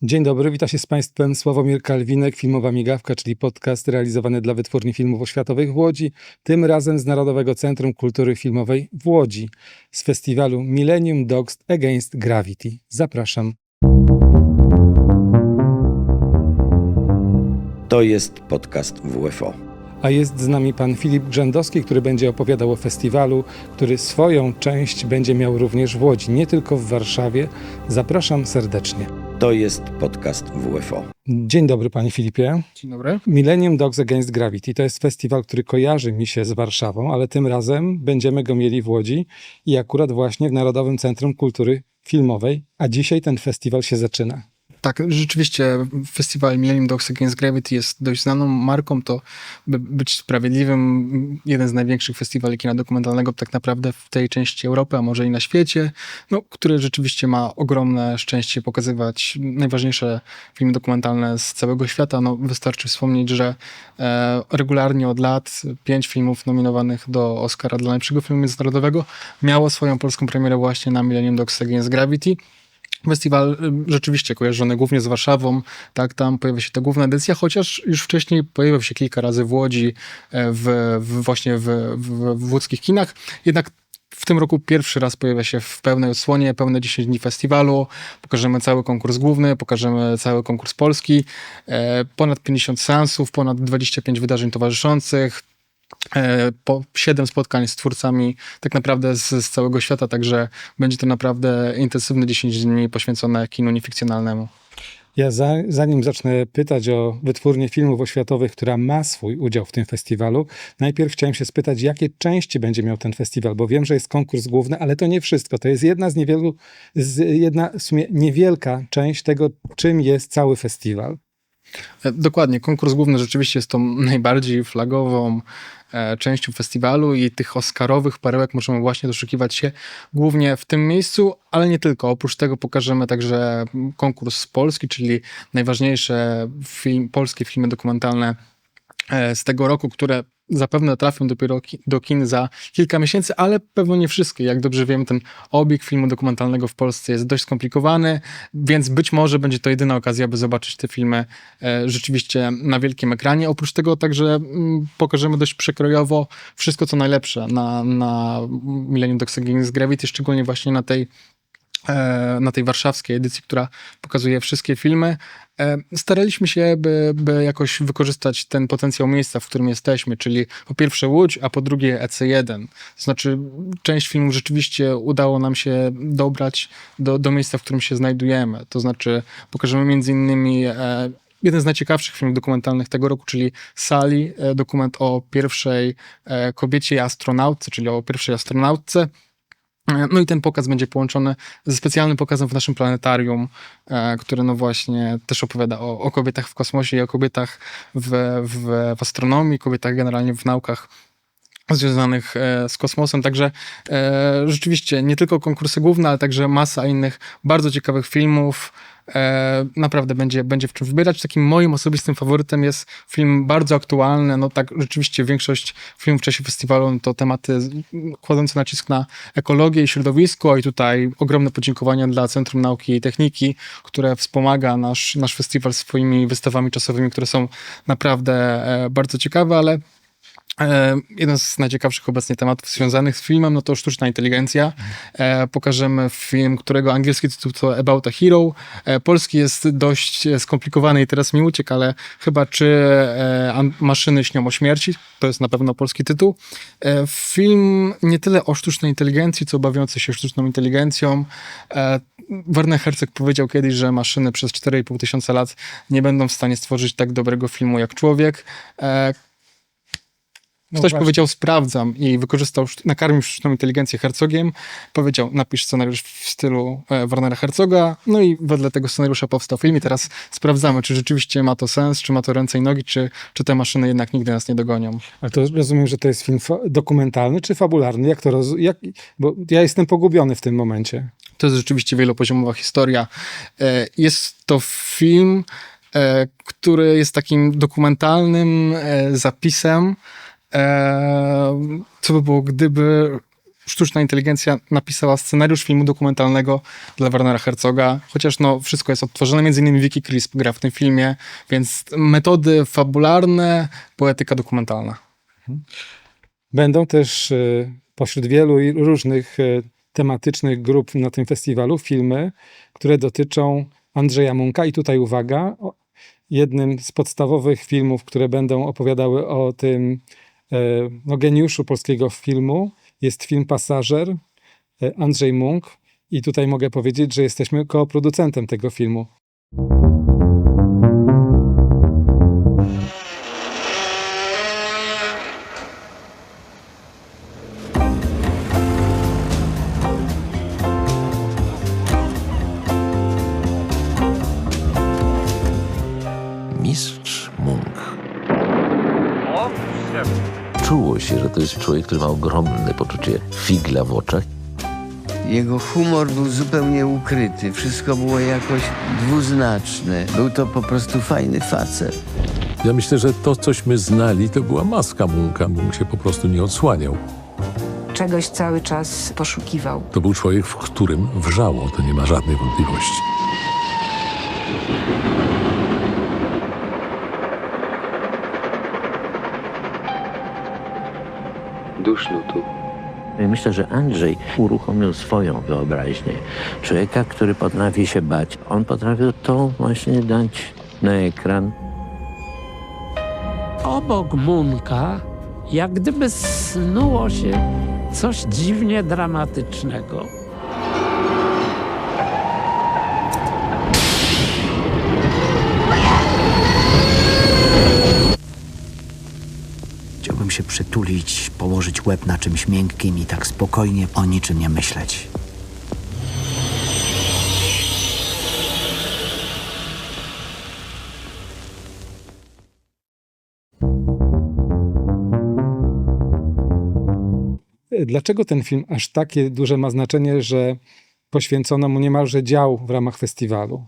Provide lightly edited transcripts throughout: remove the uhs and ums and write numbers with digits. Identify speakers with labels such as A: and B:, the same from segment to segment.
A: Dzień dobry, witam się z Państwem Sławomir Kalwinek, Filmowa Migawka, czyli podcast realizowany dla Wytwórni Filmów Oświatowych w Łodzi, tym razem z Narodowego Centrum Kultury Filmowej w Łodzi, z festiwalu Millennium Dogs Against Gravity. Zapraszam.
B: To jest podcast WFO.
A: A jest z nami pan Filip Grzędowski, który będzie opowiadał o festiwalu, który swoją część będzie miał również w Łodzi, nie tylko w Warszawie. Zapraszam serdecznie.
B: To jest podcast WFO.
A: Dzień dobry, panie Filipie.
C: Dzień dobry.
A: Millennium Dogs Against Gravity to jest festiwal, który kojarzy mi się z Warszawą, ale tym razem będziemy go mieli w Łodzi i akurat właśnie w Narodowym Centrum Kultury Filmowej, a dzisiaj ten festiwal się zaczyna.
C: Tak, rzeczywiście festiwal Millennium Dogs Against Gravity jest dość znaną marką. To, by być sprawiedliwym, jeden z największych festiwali kina dokumentalnego tak naprawdę w tej części Europy, a może i na świecie, który rzeczywiście ma ogromne szczęście pokazywać najważniejsze filmy dokumentalne z całego świata. Wystarczy wspomnieć, że regularnie od lat 5 filmów nominowanych do Oscara dla najlepszego filmu międzynarodowego miało swoją polską premierę właśnie na Millennium Dogs Against Gravity. Festiwal rzeczywiście kojarzony głównie z Warszawą, tak, tam pojawia się ta główna edycja, chociaż już wcześniej pojawiał się kilka razy w Łodzi, właśnie w łódzkich kinach, jednak w tym roku pierwszy raz pojawia się w pełnej odsłonie, pełne 10 dni festiwalu, pokażemy cały konkurs główny, pokażemy cały konkurs polski, ponad 50 seansów, ponad 25 wydarzeń towarzyszących, po 7 spotkań z twórcami tak naprawdę z całego świata, także będzie to naprawdę intensywne 10 dni poświęcone kinu niefikcjonalnemu.
A: Ja zanim zacznę pytać o Wytwórnię Filmów Oświatowych, która ma swój udział w tym festiwalu, najpierw chciałem się spytać, jakie części będzie miał ten festiwal, bo wiem, że jest konkurs główny, ale to nie wszystko. To jest jedna w sumie niewielka część tego, czym jest cały festiwal.
C: Dokładnie, konkurs główny rzeczywiście jest tą najbardziej flagową częścią festiwalu i tych oscarowych perełek możemy właśnie doszukiwać się głównie w tym miejscu, ale nie tylko. Oprócz tego pokażemy także konkurs polski, czyli najważniejsze polskie filmy dokumentalne z tego roku, które zapewne trafią dopiero do kin za kilka miesięcy, ale pewno nie wszystkie. Jak dobrze wiemy, ten obieg filmu dokumentalnego w Polsce jest dość skomplikowany, więc być może będzie to jedyna okazja, by zobaczyć te filmy rzeczywiście na wielkim ekranie. Oprócz tego także pokażemy dość przekrojowo wszystko, co najlepsze na Millennium Dogs Against Gravity, szczególnie właśnie na tej warszawskiej edycji, która pokazuje wszystkie filmy. Staraliśmy się, by jakoś wykorzystać ten potencjał miejsca, w którym jesteśmy, czyli po pierwsze Łódź, a po drugie EC1. To znaczy część filmów rzeczywiście udało nam się dobrać do miejsca, w którym się znajdujemy. To znaczy pokażemy między innymi jeden z najciekawszych filmów dokumentalnych tego roku, czyli Sally, dokument o pierwszej kobiecie astronautce, czyli o pierwszej astronautce. No i ten pokaz będzie połączony ze specjalnym pokazem w naszym planetarium, który właśnie też opowiada o kobietach w kosmosie i o kobietach w astronomii, kobietach generalnie w naukach związanych z kosmosem. Także rzeczywiście nie tylko konkursy główne, ale także masa innych bardzo ciekawych filmów. Naprawdę będzie w czym wybierać. Takim moim osobistym faworytem jest film bardzo aktualny. Tak rzeczywiście większość filmów w czasie festiwalu to tematy kładące nacisk na ekologię i środowisko i tutaj ogromne podziękowania dla Centrum Nauki i Techniki, które wspomaga nasz festiwal swoimi wystawami czasowymi, które są naprawdę bardzo ciekawe, ale jeden z najciekawszych obecnie tematów związanych z filmem, to sztuczna inteligencja. Pokażemy film, którego angielski tytuł to About a Hero. Polski jest dość skomplikowany i teraz mi uciekł, ale chyba Czy maszyny śnią o śmierci? To jest na pewno polski tytuł. Film nie tyle o sztucznej inteligencji, co bawiący się sztuczną inteligencją. Werner Herzog powiedział kiedyś, że maszyny przez 4,5 tysiąca lat nie będą w stanie stworzyć tak dobrego filmu jak człowiek. Ktoś powiedział, sprawdzam i nakarmił sztuczną inteligencję Herzogiem. Powiedział, napisz scenariusz w stylu Wernera Herzoga. No i wedle tego scenariusza powstał film i teraz sprawdzamy, czy rzeczywiście ma to sens, czy ma to ręce i nogi, czy te maszyny jednak nigdy nas nie dogonią.
A: Ale to rozumiem, że to jest film dokumentalny czy fabularny? Bo ja jestem pogubiony w tym momencie.
C: To jest rzeczywiście wielopoziomowa historia. Jest to film, który jest takim dokumentalnym zapisem, co by było, gdyby sztuczna inteligencja napisała scenariusz filmu dokumentalnego dla Wernera Herzoga, chociaż no, wszystko jest odtworzone, między innymi Vicky Crisp gra w tym filmie, więc metody fabularne, poetyka dokumentalna.
A: Będą też pośród wielu różnych tematycznych grup na tym festiwalu filmy, które dotyczą Andrzeja Munka. I tutaj uwaga, jednym z podstawowych filmów, które będą opowiadały o tym geniuszu polskiego filmu, jest film Pasażer, Andrzej Munk. I tutaj mogę powiedzieć, że jesteśmy koproducentem tego filmu.
D: Mistrz Munk. Czuło się, że to jest człowiek, który ma ogromne poczucie figla w oczach.
E: Jego humor był zupełnie ukryty, wszystko było jakoś dwuznaczne. Był to po prostu fajny facet.
F: Ja myślę, że to, cośmy znali, to była maska Munka. Munk się po prostu nie odsłaniał.
G: Czegoś cały czas poszukiwał.
F: To był człowiek, w którym wrzało, to nie ma żadnej wątpliwości.
H: Duszno tu.
D: Myślę, że Andrzej uruchomił swoją wyobraźnię. Człowieka, który potrafi się bać. On potrafił to właśnie dać na ekran.
I: Obok Munka jak gdyby snuło się coś dziwnie dramatycznego.
J: Chciałbym się przytulić, położyć łeb na czymś miękkim i tak spokojnie o niczym nie myśleć.
A: Dlaczego ten film aż takie duże ma znaczenie, że poświęcono mu niemalże dział w ramach festiwalu?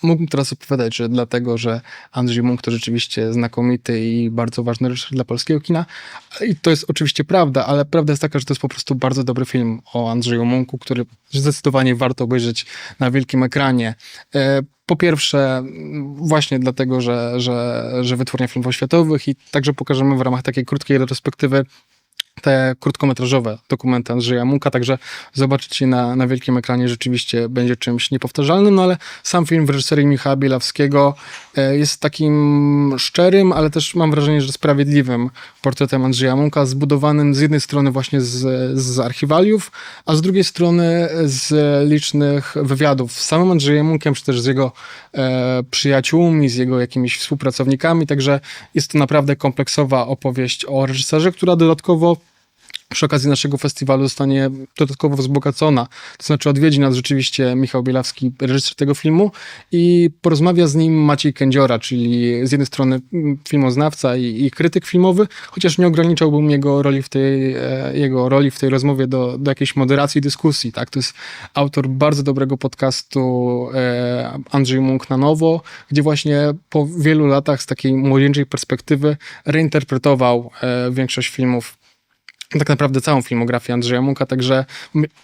C: Mógłbym teraz opowiadać, że dlatego, że Andrzej Munk to rzeczywiście znakomity i bardzo ważny reżyser dla polskiego kina. I to jest oczywiście prawda, ale prawda jest taka, że to jest po prostu bardzo dobry film o Andrzeju Munku, który zdecydowanie warto obejrzeć na wielkim ekranie. Po pierwsze, właśnie dlatego, że Wytwórnia Filmów Oświatowych i także pokażemy w ramach takiej krótkiej retrospektywy te krótkometrażowe dokumenty Andrzeja Munka, także zobaczyć je na wielkim ekranie rzeczywiście będzie czymś niepowtarzalnym, no ale sam film w reżyserii Michała Bielawskiego jest takim szczerym, ale też mam wrażenie, że sprawiedliwym portretem Andrzeja Munka, zbudowanym z jednej strony właśnie z archiwaliów, a z drugiej strony z licznych wywiadów z samym Andrzejem Munkiem, czy też z jego przyjaciółmi, z jego jakimiś współpracownikami, także jest to naprawdę kompleksowa opowieść o reżyserze, która dodatkowo przy okazji naszego festiwalu zostanie dodatkowo wzbogacona. To znaczy odwiedzi nas rzeczywiście Michał Bielawski, reżyser tego filmu i porozmawia z nim Maciej Kędziora, czyli z jednej strony filmoznawca i krytyk filmowy, chociaż nie ograniczałbym jego roli w tej rozmowie do jakiejś moderacji dyskusji. Tak? To jest autor bardzo dobrego podcastu Andrzej Munk na nowo, gdzie właśnie po wielu latach z takiej młodzieńczej perspektywy reinterpretował większość filmów, tak naprawdę całą filmografię Andrzeja Munka, także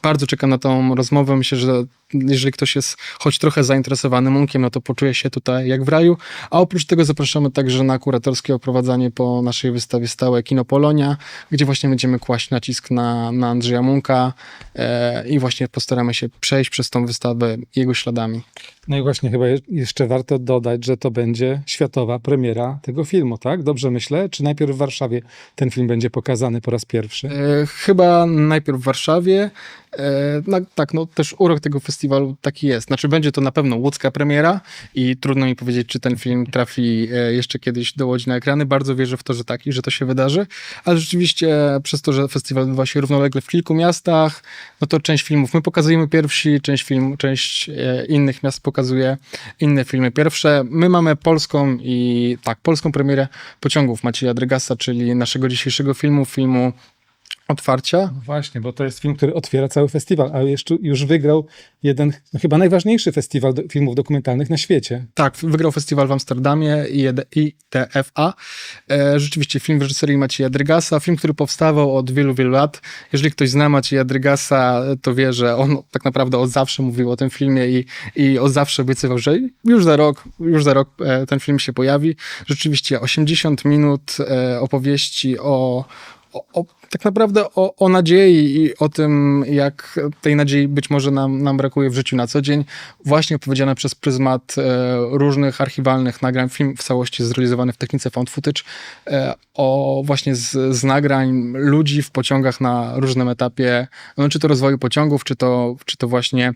C: bardzo czekam na tą rozmowę. Myślę, że jeżeli ktoś jest choć trochę zainteresowany Munkiem, no to poczuje się tutaj jak w raju. A oprócz tego zapraszamy także na kuratorskie oprowadzanie po naszej wystawie stałej Kino Polonia, gdzie właśnie będziemy kłaść nacisk na Andrzeja Munka i właśnie postaramy się przejść przez tą wystawę jego śladami.
A: No i właśnie chyba jeszcze warto dodać, że to będzie światowa premiera tego filmu, tak? Dobrze myślę? Czy najpierw w Warszawie ten film będzie pokazany po raz pierwszy?
C: Chyba najpierw w Warszawie. Tak, no też urok tego festiwalu taki jest. Znaczy będzie to na pewno łódzka premiera i trudno mi powiedzieć, czy ten film trafi jeszcze kiedyś do Łodzi na ekrany. Bardzo wierzę w to, że tak i że to się wydarzy, ale rzeczywiście przez to, że festiwal odbywa się równolegle w kilku miastach, no to część filmów my pokazujemy pierwsi, część innych miast pokazuje inne filmy pierwsze. My mamy polską premierę Pociągów Macieja Drygasa, czyli naszego dzisiejszego filmu otwarcia.
A: No właśnie, bo to jest film, który otwiera cały festiwal, a już wygrał jeden, no chyba najważniejszy festiwal filmów dokumentalnych na świecie.
C: Tak, wygrał festiwal w Amsterdamie IDFA. Rzeczywiście film w reżyserii Macieja Drygasa, film, który powstawał od wielu, wielu lat. Jeżeli ktoś zna Macieja Drygasa, to wie, że on tak naprawdę od zawsze mówił o tym filmie i od zawsze obiecywał, że już za rok ten film się pojawi. Rzeczywiście 80 minut opowieści tak naprawdę o nadziei i o tym, jak tej nadziei być może nam brakuje w życiu na co dzień. Właśnie opowiedziane przez pryzmat różnych archiwalnych nagrań. Film w całości zrealizowany w technice found footage. Właśnie z nagrań ludzi w pociągach na różnym etapie, no, czy to rozwoju pociągów, czy to właśnie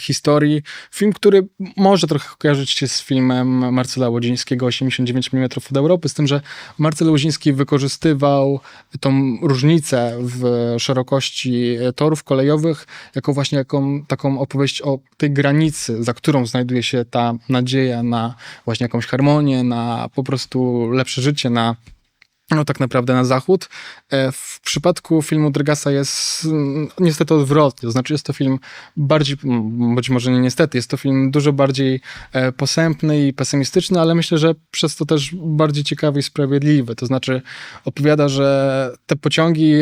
C: historii. Film, który może trochę kojarzyć się z filmem Marcela Łodzińskiego 89 mm od Europy, z tym, że Marcel Łodziński wykorzystywał tą różnicę w szerokości torów kolejowych jako właśnie taką opowieść o tej granicy, za którą znajduje się ta nadzieja na właśnie jakąś harmonię, na po prostu lepsze życie, tak naprawdę na zachód. W przypadku filmu Drygasa jest niestety odwrotnie, to znaczy jest to film bardziej, być może nie niestety, jest to film dużo bardziej posępny i pesymistyczny, ale myślę, że przez to też bardziej ciekawy i sprawiedliwy. To znaczy opowiada, że te pociągi,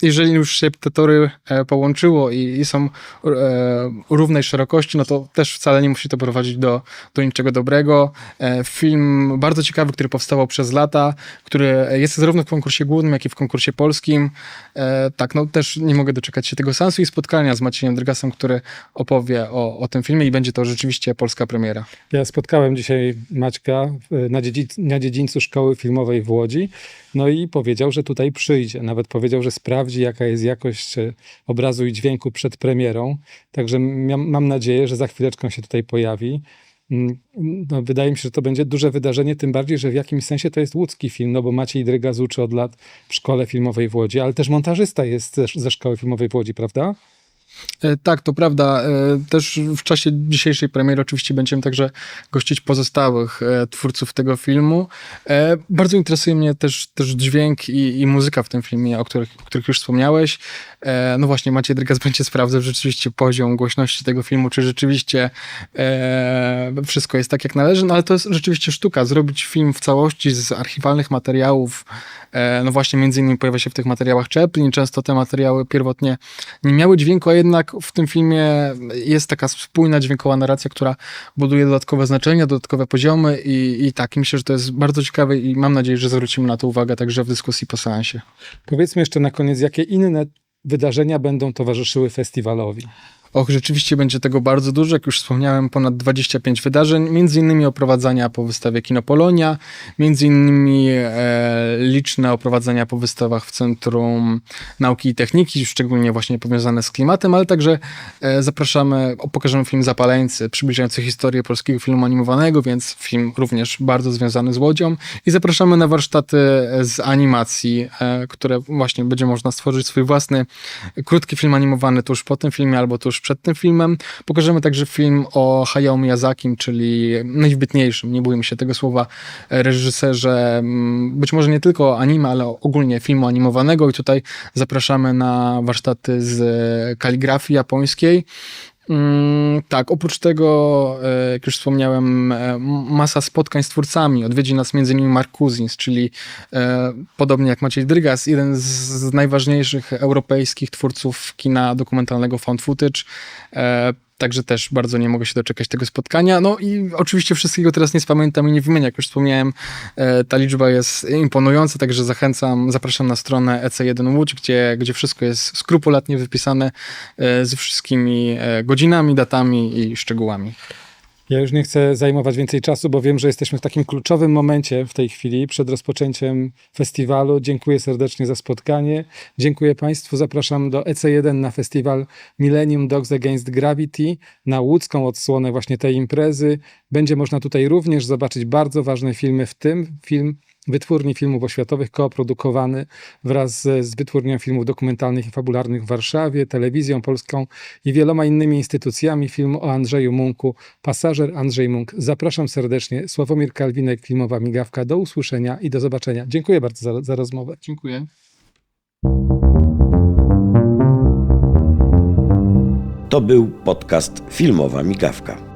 C: jeżeli już się te tory połączyło i są równej szerokości, no to też wcale nie musi to prowadzić do niczego dobrego. Film bardzo ciekawy, który powstawał przez lata, który jest zarówno w konkursie głównym, jak i w konkursie polskim. Tak, no też nie mogę doczekać się tego seansu i spotkania z Maciejem Drygasem, który opowie o tym filmie i będzie to rzeczywiście polska premiera.
A: Ja spotkałem dzisiaj Maćka na dziedzińcu Szkoły Filmowej w Łodzi, no i powiedział, że tutaj przyjdzie. Nawet powiedział, że sprawdzi, jaka jest jakość obrazu i dźwięku przed premierą. Także mam nadzieję, że za chwileczkę się tutaj pojawi. No, wydaje mi się, że to będzie duże wydarzenie, tym bardziej, że w jakimś sensie to jest łódzki film, no bo Maciej Drygas uczy od lat w Szkole Filmowej w Łodzi, ale też montażysta jest ze Szkoły Filmowej w Łodzi, prawda?
C: Tak, to prawda. Też w czasie dzisiejszej premiery oczywiście będziemy także gościć pozostałych twórców tego filmu. Bardzo interesuje mnie też dźwięk i muzyka w tym filmie, o których już wspomniałeś. No właśnie, Maciej Drygas będzie sprawdzał rzeczywiście poziom głośności tego filmu, czy rzeczywiście wszystko jest tak, jak należy, no ale to jest rzeczywiście sztuka, zrobić film w całości z archiwalnych materiałów. No właśnie, między innymi pojawia się w tych materiałach Chaplin, często te materiały pierwotnie nie miały dźwięku, a jednak w tym filmie jest taka spójna dźwiękowa narracja, która buduje dodatkowe znaczenia, dodatkowe poziomy i tak, myślę, że to jest bardzo ciekawe i mam nadzieję, że zwrócimy na to uwagę także w dyskusji po seansie.
A: Powiedzmy jeszcze na koniec, jakie inne wydarzenia będą towarzyszyły festiwalowi?
C: Rzeczywiście będzie tego bardzo dużo, jak już wspomniałem, ponad 25 wydarzeń, między innymi oprowadzania po wystawie Kino Polonia, między innymi liczne oprowadzenia po wystawach w Centrum Nauki i Techniki, szczególnie właśnie powiązane z klimatem, ale także pokażemy film Zapaleńcy, przybliżający historię polskiego filmu animowanego, więc film również bardzo związany z Łodzią i zapraszamy na warsztaty z animacji, które właśnie będzie można stworzyć swój własny krótki film animowany tuż po tym filmie albo tuż przed tym filmem. Pokażemy także film o Hayao Miyazakim, czyli najwybitniejszym, nie bójmy się tego słowa, reżyserze, być może nie tylko anime, ale ogólnie filmu animowanego i tutaj zapraszamy na warsztaty z kaligrafii japońskiej. Tak, oprócz tego, jak już wspomniałem, masa spotkań z twórcami. Odwiedzi nas m.in. Mark Cousins, czyli podobnie jak Maciej Drygas, jeden z najważniejszych europejskich twórców kina dokumentalnego found footage. Także też bardzo nie mogę się doczekać tego spotkania. No i oczywiście wszystkiego teraz nie spamiętam i nie wymienię. Jak już wspomniałem, ta liczba jest imponująca, także zapraszam na stronę EC1 Łódź, gdzie wszystko jest skrupulatnie wypisane ze wszystkimi godzinami, datami i szczegółami.
A: Ja już nie chcę zajmować więcej czasu, bo wiem, że jesteśmy w takim kluczowym momencie w tej chwili przed rozpoczęciem festiwalu. Dziękuję serdecznie za spotkanie. Dziękuję Państwu. Zapraszam do EC1 na festiwal Millennium Dogs Against Gravity, na łódzką odsłonę właśnie tej imprezy. Będzie można tutaj również zobaczyć bardzo ważne filmy, w tym film Wytwórni Filmów Oświatowych, koprodukowany wraz z Wytwórnią Filmów Dokumentalnych i Fabularnych w Warszawie, Telewizją Polską i wieloma innymi instytucjami. Film o Andrzeju Munku, Pasażer Andrzej Munk. Zapraszam serdecznie. Sławomir Kalwinek, Filmowa Migawka. Do usłyszenia i do zobaczenia. Dziękuję bardzo za rozmowę.
C: Dziękuję.
B: To był podcast Filmowa Migawka.